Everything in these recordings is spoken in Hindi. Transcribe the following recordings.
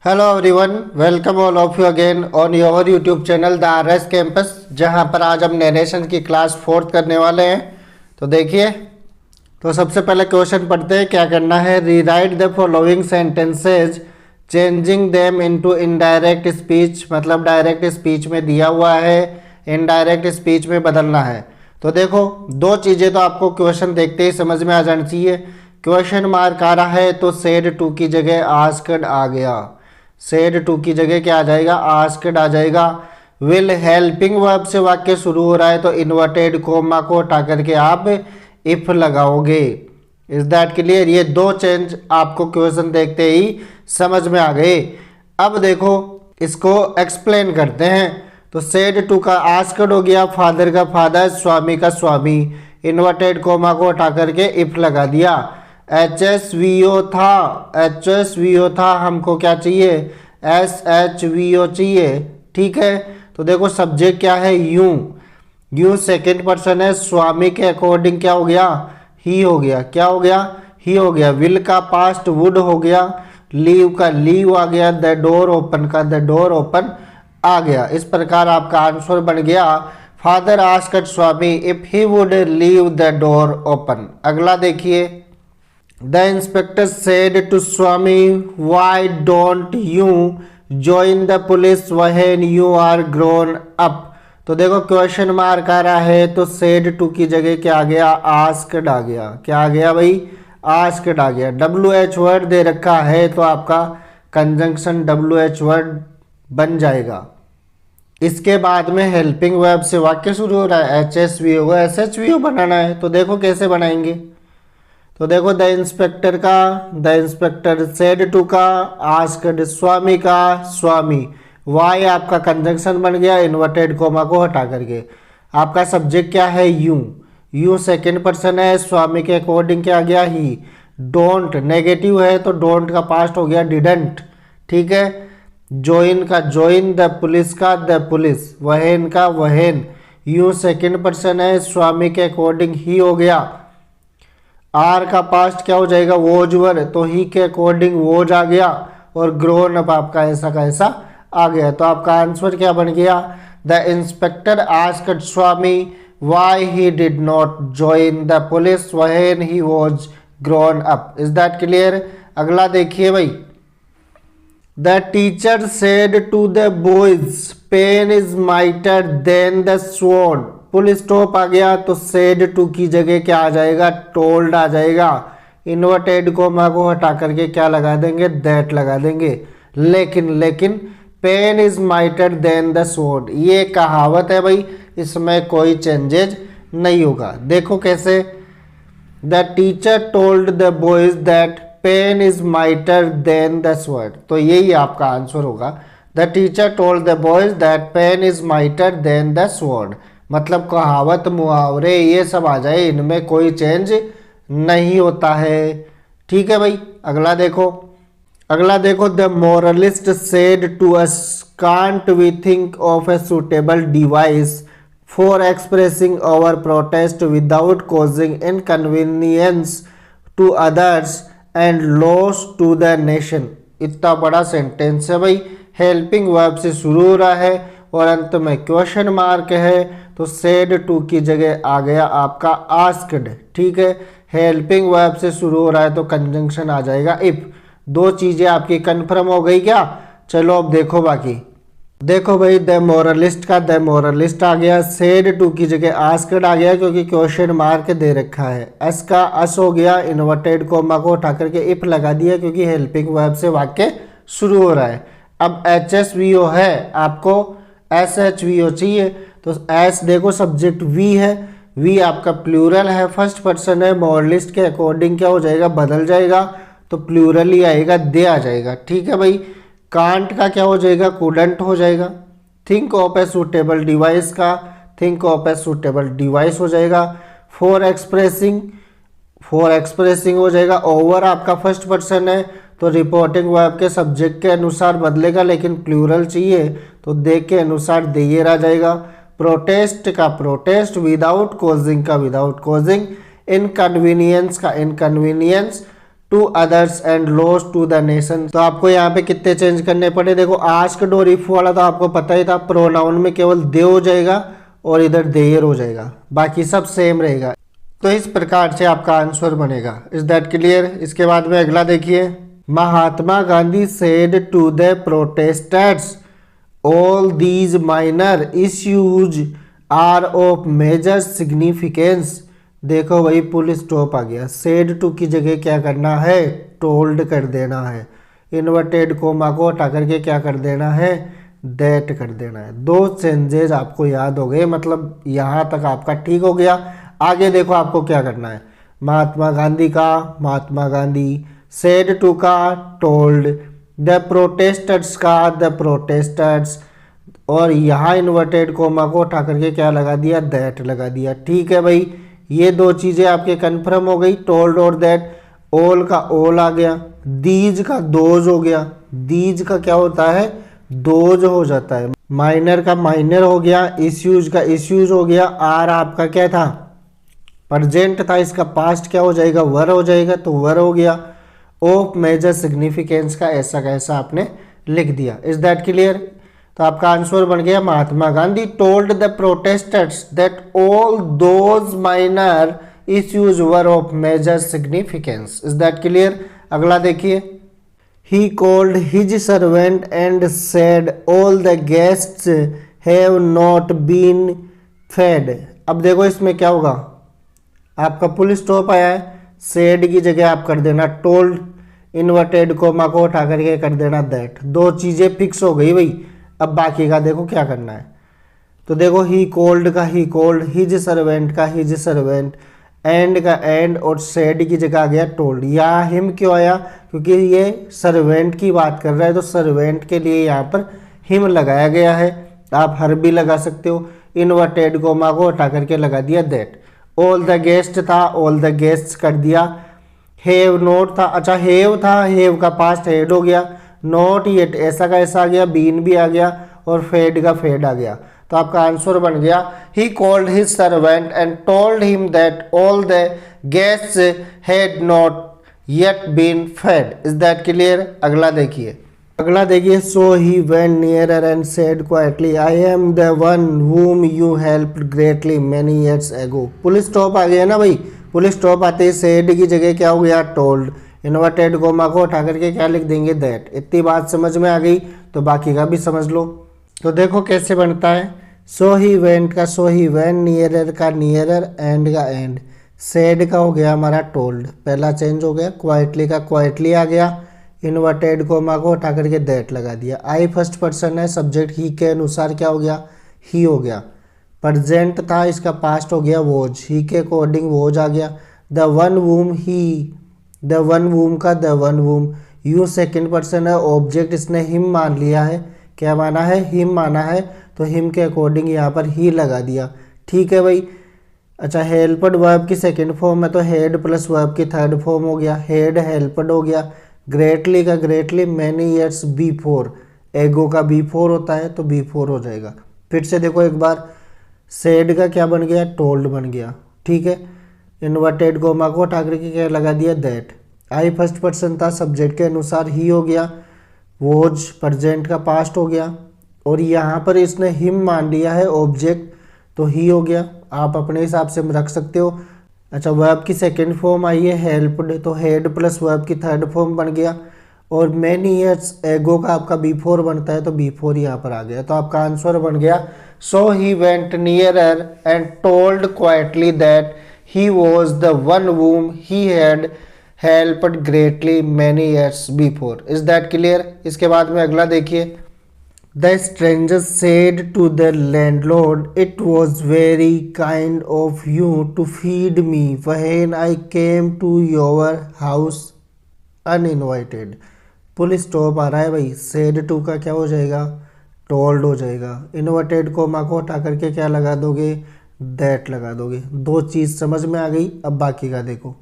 Hello everyone, welcome all of you again on your YouTube channel the RS campus, जहां पर आज हम नरेशन की क्लास 4th करने वाले हैं। तो देखिए, तो सबसे पहले क्वेश्चन पढ़ते हैं। क्या करना है? Rewrite the following sentences changing them into indirect speech. मतलब डायरेक्ट स्पीच में दिया हुआ है, इनडायरेक्ट स्पीच में बदलना है। तो देखो, दो चीज़ें तो आपको क्वेश्चन देखते ही समझ में आ जानी चाहिए। क्वेश्चन मार्क आ रहा है तो सेड टू की जगह आस्क्ड आ गया। सेड टू की जगह क्या आ जाएगा? आस्क्ड आ जाएगा। विल हेल्पिंग वर्ब से वाक्य शुरू हो रहा है तो इन्वर्टेड कोमा को हटा करके आप इफ लगाओगे। Is that clear? ये दो चेंज आपको क्वेश्चन देखते ही समझ में आ गए। अब देखो, इसको एक्सप्लेन करते हैं। तो सेड टू का आस्क्ड हो गया, फादर का फादर, स्वामी का स्वामी, इन्वर्टेड कोमा को हटा करके इफ लगा दिया। HSVO था, HSVO था, हमको क्या चाहिए? SHVO चाहिए। ठीक है, तो देखो सब्जेक्ट क्या है? यू। यू सेकेंड पर्सन है, स्वामी के अकॉर्डिंग क्या हो गया? ही हो गया। क्या हो गया? ही हो गया। विल का पास्ट वुड हो गया, लीव का लीव आ गया, द डोर ओपन का द डोर ओपन आ गया। इस प्रकार आपका आंसर बन गया father asked Swami if he would leave the door open. अगला देखिए, The inspector said to Swami, "Why don't you join the police when you are grown up?" तो देखो क्वेश्चन मार्क आ रहा है तो said to की जगह क्या आ गया? asked आ गया। क्या आ गया भाई? asked आ गया। WH वर्ड दे रखा है तो आपका कंजंक्शन WH वर्ड बन जाएगा। इसके बाद में हेल्पिंग वर्ब से वाक्य शुरू हो रहा है, HSVO को SHVO बनाना है। तो देखो कैसे बनाएंगे। तो देखो, द इंस्पेक्टर का द इंस्पेक्टर, सेड टू का आस्क्ड, स्वामी का स्वामी, वाई आपका कंजंक्शन बन गया इन्वर्टेड कोमा को हटा करके। आपका सब्जेक्ट क्या है? यू। यू सेकेंड पर्सन है, स्वामी के अकॉर्डिंग क्या आ गया? ही। डोंट नेगेटिव है तो डोंट का पास्ट हो गया डिडंट। ठीक है। जोइन का जोइन, द पुलिस का द पुलिस, वहेन का वहेन। यू सेकेंड पर्सन है, स्वामी के अकॉर्डिंग ही हो गया। आर का पास्ट क्या हो जाएगा? वोज वर, तो ही के अकॉर्डिंग वोज आ गया। और ग्रोन अप आपका ऐसा का ऐसा आ गया। तो आपका आंसर क्या बन गया? The inspector asked Swami why he did not join the police when he was grown up. Is that clear? अगला देखिए भाई, the teacher said to the boys pen is mightier than the sword. Full stop आ गया तो सेड टू की जगह क्या आ जाएगा? टोल्ड आ जाएगा। इन्वर्टेड कोमा को हटा करके क्या लगा देंगे? दैट लगा देंगे। लेकिन pen is mightier than the sword, ये कहावत है भाई, इसमें कोई चेंजेज नहीं होगा। देखो कैसे, the teacher told the boys that pen is mightier than the sword. तो यही आपका आंसर होगा। The teacher told the boys that pen is mightier than the sword. मतलब कहावत, मुहावरे, ये सब आ जाए, इनमें कोई चेंज नहीं होता है। ठीक है भाई। अगला देखो, the moralist said to us, can't we think of a suitable device for expressing our protest without causing inconvenience to others and loss to the nation. इतना बड़ा सेंटेंस है भाई, हेल्पिंग वर्ब से शुरू हो रहा है और अंत में क्वेश्चन मार्क है। तो सेड टू की जगह आ गया आपका आस्क्ड। ठीक है, हेल्पिंग वर्ब से शुरू हो रहा है तो कंजंक्शन आ जाएगा इफ। दो चीजें आपकी कंफर्म हो गई क्या? चलो अब देखो बाकी। देखो भाई, द मोरलिस्ट का द मोरलिस्ट आ गया, सेड टू की जगह आस्क्ड आ गया क्योंकि क्वेश्चन मार्क दे रखा है। एस का अस हो गया, इन्वर्टेड कोमा को उठा करके इफ लगा दिया क्योंकि हेल्पिंग वर्ब से वाक्य शुरू हो रहा है। अब HSVO है, आपको SHVO चाहिए तो एस देखो सब्जेक्ट वी है, वी आपका प्लूरल है, फर्स्ट पर्सन है, मोरलिस्ट के अकॉर्डिंग क्या हो जाएगा? बदल जाएगा तो प्लूरल ही आएगा, दे आ जाएगा। ठीक है भाई। कांट का क्या हो जाएगा? कुडंट हो जाएगा। Think of a suitable device का think of a suitable device हो जाएगा। फॉर एक्सप्रेसिंग हो जाएगा। ओवर आपका फर्स्ट पर्सन है तो रिपोर्टिंग वर्ब के सब्जेक्ट के अनुसार बदलेगा, लेकिन प्लूरल चाहिए तो दे के अनुसार देयर आ जाएगा। प्रोटेस्ट का प्रोटेस्ट, विदाउट कॉजिंग का विदाउट कॉजिंग, इनकन्वीनियंस का inconvenience to others and loss to the nation. तो आपको यहाँ पे कितने चेंज करने पड़े, देखो आस्क्ड और इफ वाला तो आपको पता ही था, प्रोनाउन में केवल दे हो जाएगा और इधर देयर हो जाएगा, बाकी सब सेम रहेगा। तो इस प्रकार से आपका आंसर बनेगा। Is that clear? इसके बाद में अगला देखिए, Mahatma Gandhi said to the protesters all these minor issues are of major significance. देखो भाई फुल स्टॉप आ गया, सेड टू की जगह क्या करना है, टोल्ड कर देना है। इन्वर्टेड कोमा को हटा करके क्या कर देना है, दैट कर देना है। दो चेंजेस आपको याद हो गए, मतलब यहाँ तक आपका ठीक हो गया। आगे देखो आपको क्या करना है, महात्मा गांधी का महात्मा गांधी, सेड टू का टोल्ड, द प्रोटेस्टर्स का द प्रोटेस्टर्स, और यहाँ इन्वर्टेड कोमा को उठा करके क्या लगा दिया, दैट लगा दिया। ठीक है भाई, ये दो चीजें आपके कंफर्म हो गई, टोल्ड और दैट। ऑल का ऑल आ गया, दीज का दोज हो गया, दीज का क्या होता है, दोज हो जाता है। माइनर का माइनर हो गया, इश्यूज का इश्यूज हो गया। आर आपका क्या था, प्रेजेंट था, इसका पास्ट क्या हो जाएगा, वर हो जाएगा, तो वर हो गया। ऑफ मेजर सिग्निफिकेंस का ऐसा आपने लिख दिया। Is that clear? तो आपका आंसर बन गया, Mahatma Gandhi told the protesters that all those minor issues were of major significance. Is that clear? अगला देखिए, he called his servant and said all the guests have not been fed. अब देखो इसमें क्या होगा, आपका फुल स्टॉप आया है, सेड की जगह आप कर देना टोल्ड, इन्वर्टेड कोमा को उठा करके कर देना दैट। दो चीजें फिक्स हो गई भाई। अब बाकी का देखो क्या करना है। तो देखो ही कॉल्ड का ही कॉल्ड, हिज सर्वेंट का हिज सर्वेंट, एंड का एंड, और सेड की जगह आ गया टोल्ड। यहाँ हिम क्यों आया, क्योंकि ये सर्वेंट की बात कर रहा है, तो सर्वेंट के लिए यहाँ पर हिम लगाया गया है। आप हर भी लगा सकते हो। इन्वर्टेड कोमा को हटा करके लगा दिया दैट। ऑल द गेस्ट था, ऑल द गेस्ट्स कर दिया। हैव नॉट था, अच्छा हैव था, हैव का पास्ट हेड हो गया। नॉट येट ऐसा का ऐसा आ गया, बीन भी आ गया, और फेड का फेड आ गया। तो आपका आंसर बन गया, he called his servant and told him that all the guests had not yet been fed. Is that clear? अगला देखिए, अगला देखिए, so he went nearer and said quietly I am the one whom you helped greatly many years ago। Full stop आ गया ना भाई, पुल स्टॉप आते ही सेड की जगह क्या हो गया, टोल्ड, इन्वर्टेड कोमा को उठा करके क्या लिख देंगे, दैट। इतनी बात समझ में आ गई, तो बाकी का भी समझ लो। तो देखो कैसे बनता है, सो ही वेंट का सो ही वेंट, नियरर का नियरर, एंड का एंड, सेड का हो गया हमारा टोल्ड, पहला चेंज हो गया। क्वाइटली का क्वाइटली आ गया, इन्वर्टेड कोमा को उठा करके दैट लगा दिया। आई फर्स्ट पर्सन है, सब्जेक्ट ही के अनुसार क्या हो गया, ही हो गया। प्रेजेंट था, इसका पास्ट हो गया वोज, ही के अकॉर्डिंग वोज आ गया। The one whom he, the one whom का the one whom, you second person है, ऑब्जेक्ट इसने हिम मान लिया है, क्या माना है, हिम माना है, तो हिम के अकॉर्डिंग यहाँ पर ही लगा दिया। ठीक है भाई। अच्छा, हेल्पड वर्ब की सेकंड फॉर्म है, तो हेड प्लस वर्ब की थर्ड फॉर्म हो गया, हेड हेल्पड हो गया। ग्रेटली का ग्रेटली, मैनी ईयर्स बिफोर, एगो का बिफोर होता है, तो बिफोर हो जाएगा। फिर से देखो एक बार, सेड का क्या बन गया, टोल्ड बन गया। ठीक है, इन्वर्टेड कोमा को हटा करके क्या लगा दिया, दैट। आई फर्स्ट पर्सन था, सब्जेक्ट के अनुसार ही हो गया। वोज प्रेजेंट का पास्ट हो गया, और यहाँ पर इसने हिम मान लिया है ऑब्जेक्ट, तो ही हो गया। आप अपने हिसाब से रख सकते हो। अच्छा, वर्ब की सेकंड फॉर्म आई है हेल्प्ड, तो हेड प्लस वर्ब की थर्ड फॉर्म बन गया। और मैनी ईयर्स, एगो का आपका बिफोर बनता है, तो बिफोर यहाँ पर आ गया। तो आपका आंसर बन गया, so he went nearer and told quietly that he was the one whom he had helped greatly many years before। Is that clear? इसके बाद में अगला देखिए, the stranger said to the landlord it was very kind of you to feed me when I came to your house uninvited. Full stop आ रहा है भाई, सेड टू का क्या हो जाएगा, टोल्ड हो जाएगा। इन्वर्टेड कोमा को हटा करके क्या लगा दोगे, दैट लगा दोगे। दो चीज समझ में आ गई। अब बाकी का देखो,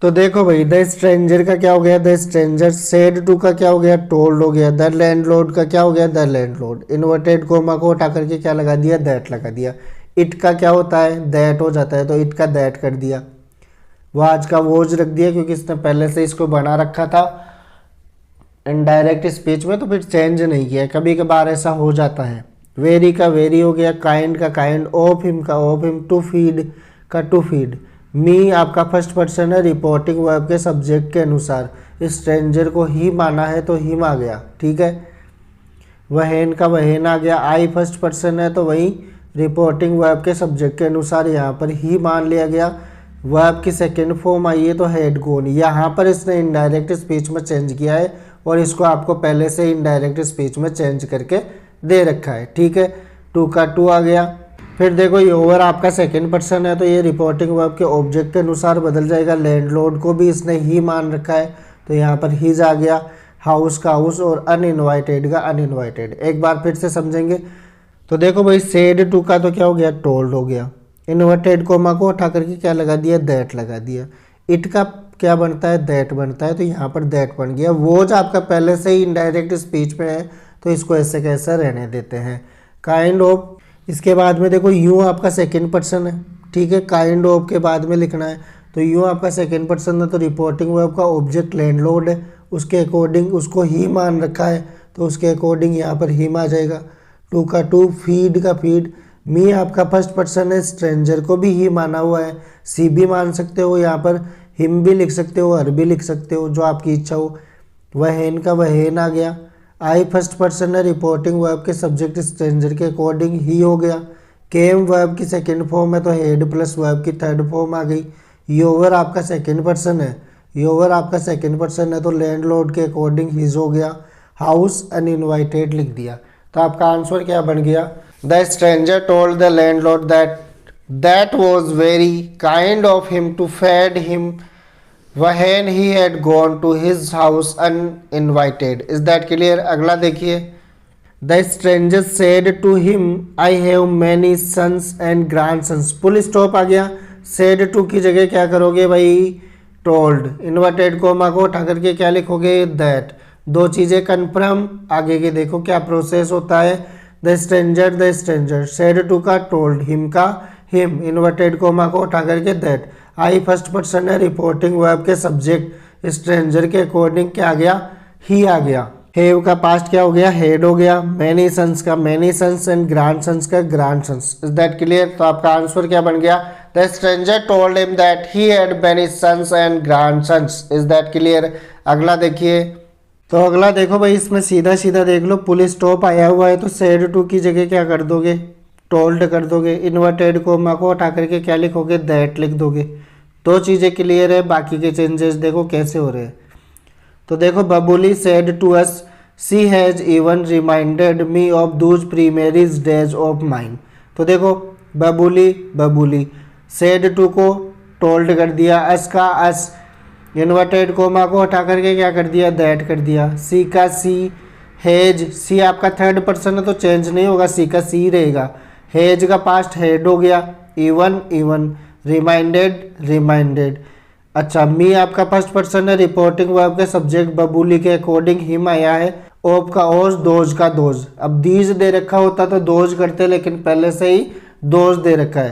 तो देखो भाई, द स्ट्रेंजर का क्या हो गया, द स्ट्रेंजर, सेड टू का क्या हो गया, टोल्ड हो गया। द लैंडलॉर्ड का क्या हो गया, द लैंडलॉर्ड, इन्वर्टेड कोमा को हटा करके क्या लगा दिया, दैट लगा दिया। इट का क्या होता है, दैट हो जाता है, तो इट का दैट कर दिया। वो आज का वोज रख दिया क्योंकि इसने पहले से इसको बना रखा था इनडायरेक्ट स्पीच में, तो फिर चेंज नहीं किया। कभी कभार ऐसा हो जाता है। वेरी का वेरी हो गया, काइंड का काइंड, ऑफ हिम का ऑफ हिम, टू फीड का टू फीड। मी आपका फर्स्ट पर्सन है रिपोर्टिंग वर्ब के सब्जेक्ट के अनुसार। स्ट्रेंजर को ही माना है तो हिम आ गया, ठीक है। वहेन का वहेन आ गया। आई फर्स्ट पर्सन है तो वही रिपोर्टिंग वर्ब के सब्जेक्ट के अनुसार यहाँ पर ही मान लिया गया। वर्ब की सेकेंड फॉर्म आई है तो हैड गॉन। यहाँ पर इसने इनडायरेक्ट स्पीच में चेंज किया है और इसको आपको पहले से इनडायरेक्ट स्पीच में चेंज करके दे रखा है, ठीक है। टू का टू आ गया। फिर देखो योवर आपका सेकंड पर्सन है तो ये रिपोर्टिंग वर्ब के ऑब्जेक्ट के अनुसार बदल जाएगा। लैंडलॉर्ड को भी इसने ही मान रखा है तो यहाँ पर हीज आ गया। हाउस का हाउस और अनइनवाइटेड का अनइनवाइटेड। एक बार फिर से समझेंगे तो देखो भाई सेड टू का तो क्या हो गया, टोल्ड हो गया। इन्वर्टेड कोमा को उठा करके क्या लगा दिया, दैट लगा दिया। इट का क्या बनता है, दैट बनता है तो यहाँ पर दैट बन गया। वो जो आपका पहले से ही इनडायरेक्ट स्पीच में है तो इसको ऐसे कैसे रहने देते हैं। काइंड ऑफ, इसके बाद में देखो यूँ आपका सेकंड पर्सन है, ठीक है। काइंड ऑफ के बाद में लिखना है तो यूँ आपका सेकंड पर्सन है तो रिपोर्टिंग वर्ब का ऑब्जेक्ट लैंडलॉर्ड है, उसके अकॉर्डिंग उसको ही मान रखा है तो उसके अकॉर्डिंग यहाँ पर हिम आ जाएगा। टू का टू, फीड का फीड। मी आपका फर्स्ट पर्सन है, स्ट्रेंजर को भी ही माना हुआ है। सी भी मान सकते हो, यहाँ पर हिम भी लिख सकते हो, हर भी लिख सकते हो, जो आपकी इच्छा हो। वहेन का वहेन आ गया। आई फर्स्ट पर्सन है, रिपोर्टिंग वर्ब के सब्जेक्ट स्ट्रेंजर के अकॉर्डिंग ही हो गया। केम वर्ब की सेकंड फॉर्म है तो हेड प्लस वर्ब की थर्ड फॉर्म आ गई। योवर आपका सेकंड पर्सन है, योवर आपका सेकंड पर्सन है तो लैंडलॉर्ड के अकॉर्डिंग हिज हो गया। हाउस अनइनवाइटेड लिख दिया तो आपका आंसर क्या बन गया। The stranger told the landlord that was very kind of him to fed him when he had gone to his house uninvited. Is that clear? अगला देखिए। The stranger said to him, I have many sons and grandsons. Full stop आ गया। said to की जगह क्या करोगे भाई, told। इन्वर्टेड कोमा को उठा करके क्या लिखोगे, that। दो चीज़ें कन्फर्म, आगे के देखो क्या प्रोसेस होता है। द स्ट्रेंजर said to का told, him का him, इन्वर्टेड कोमा को उठा करके that। आई फर्स्ट पर्सन है, रिपोर्टिंग वर्ब के सब्जेक्ट स्ट्रेंजर के अकॉर्डिंग क्या आ गया, ही आ गया। हैव का पास्ट क्या हो गया, हेड हो गया। मैनी सन्स का many sons and grandsons का grandsons. Is that clear? तो आपका आंसर क्या बन गया, the stranger told him that he had many sons and grandsons. Is that clear? अगला देखिए। तो अगला देखो भाई, इसमें सीधा सीधा देख लो, पुल स्टॉप आया हुआ है तो सेड टू की जगह क्या कर दोगे, टोल्ड कर दोगे। इन्वर्टेड कोमा को हटा करके क्या लिखोगे, दैट लिख दोगे। दो चीज़ें क्लियर है, बाकी के चेंजेस देखो कैसे हो रहे हैं। तो देखो, Babuli said to us she has even reminded me of those premarriage days of mine. तो देखो बबूली सेड टू को टोल्ड कर दिया, अस का अस, इन्वर्टेड कोमा को हटा करके क्या कर दिया, दैट कर दिया। सी का सी, हैज, सी आपका थर्ड पर्सन है तो चेंज नहीं होगा, सी का सी रहेगा। हैज का पास्ट हेड हो गया, इवन, रिमाइंडेड। अच्छा, मी आपका फर्स्ट पर्सन है, रिपोर्टिंग वर्ब के सब्जेक्ट बबूली के अकॉर्डिंग हिम आया है। ऑफ का ओज, दोज का दोज। अब दीज दे रखा होता तो दोज करते, लेकिन पहले से ही दोज दे रखा है।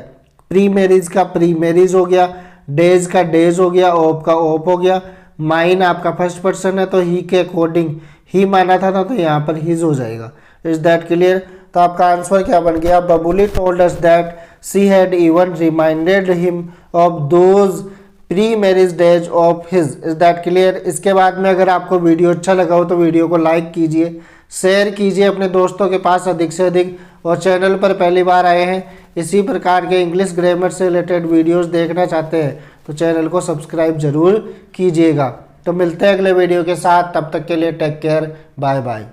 प्री मैरिज का प्री मैरिज हो गया। डेज का डेज हो गया। ऑफ का ऑफ हो गया। माइन आपका फर्स्ट पर्सन है तो ही के अकॉर्डिंग ही माना था ना, तो यहाँ पर हिज हो जाएगा। Is that clear? तो आपका आंसर क्या बन गया, Babuli told us that she had even reminded him of those premarriage days of his. Is that clear? इसके बाद में अगर आपको वीडियो अच्छा लगा हो तो वीडियो को लाइक कीजिए, शेयर कीजिए अपने दोस्तों के पास अधिक से अधिक, और चैनल पर पहली बार आए हैं, इसी प्रकार के इंग्लिश ग्रामर से रिलेटेड वीडियोस देखना चाहते हैं तो चैनल को सब्सक्राइब जरूर कीजिएगा। तो मिलते हैं अगले वीडियो के साथ, तब तक के लिए टेक केयर, बाय बाय।